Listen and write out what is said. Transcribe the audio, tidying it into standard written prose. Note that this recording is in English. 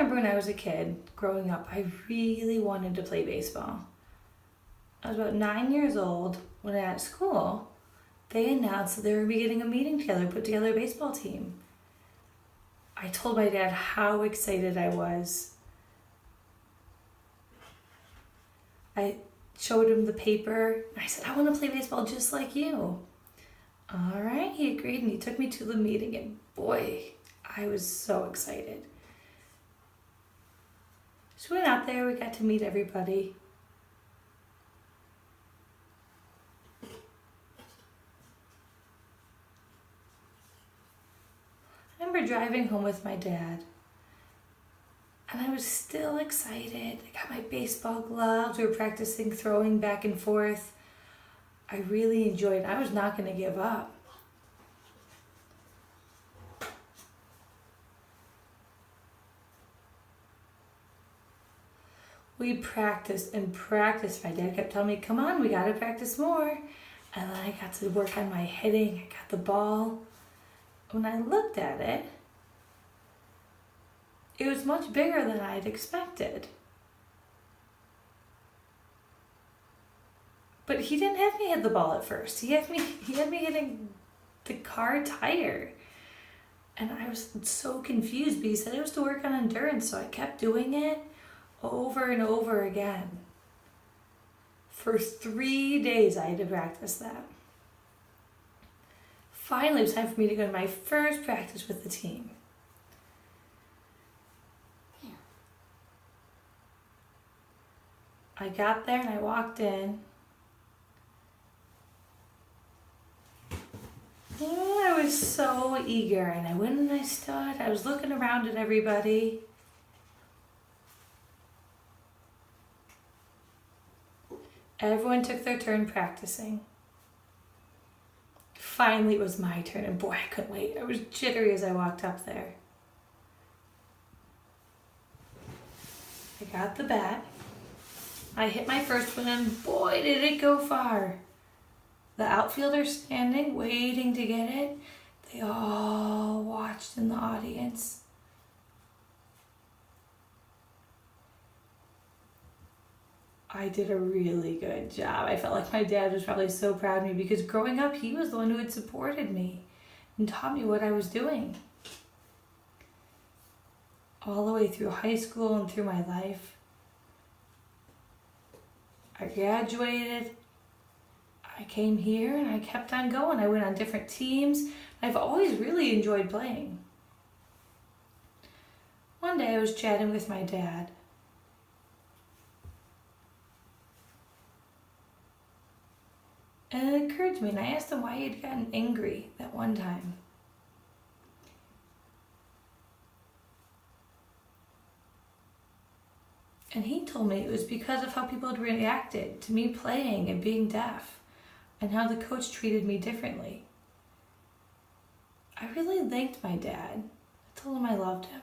remember when I was a kid, growing up, I really wanted to play baseball. I was about 9 years old when at school, they announced that they were getting a meeting together, put together a baseball team. I told my dad how excited I was. I showed him the paper. I said, I want to play baseball just like you. All right, he agreed, and he took me to the meeting, and boy, I was so excited. So we went out there, we got to meet everybody. I remember driving home with my dad, and I was still excited. I got my baseball gloves, we were practicing throwing back and forth. I really enjoyed it. I was not going to give up. We practiced and practiced. My dad kept telling me, come on, we got to practice more. And then I got to work on my hitting. I got the ball. When I looked at it, it was much bigger than I'd expected. But he didn't have me hit the ball at first. He had me hitting the car tire. And I was so confused, but he said it was to work on endurance, so I kept doing it over and over again. For 3 days I had to practice that. Finally, it was time for me to go to my first practice with the team. I got there and I walked in. Oh, I was so eager, and I went and I stood. I was looking around at everybody. Everyone took their turn practicing. Finally, it was my turn, and boy, I couldn't wait. I was jittery as I walked up there. I got the bat. I hit my first one, and boy, did it go far. The outfielders standing, waiting to get it, they all watched in the audience. I did a really good job. I felt like my dad was probably so proud of me because growing up, he was the one who had supported me and taught me what I was doing. All the way through high school and through my life. I graduated. I came here and I kept on going. I went on different teams. I've always really enjoyed playing. One day I was chatting with my dad. And it occurred to me, and I asked him why he had gotten angry that one time. And he told me it was because of how people had reacted to me playing and being deaf, and how the coach treated me differently. I really thanked my dad. I told him I loved him.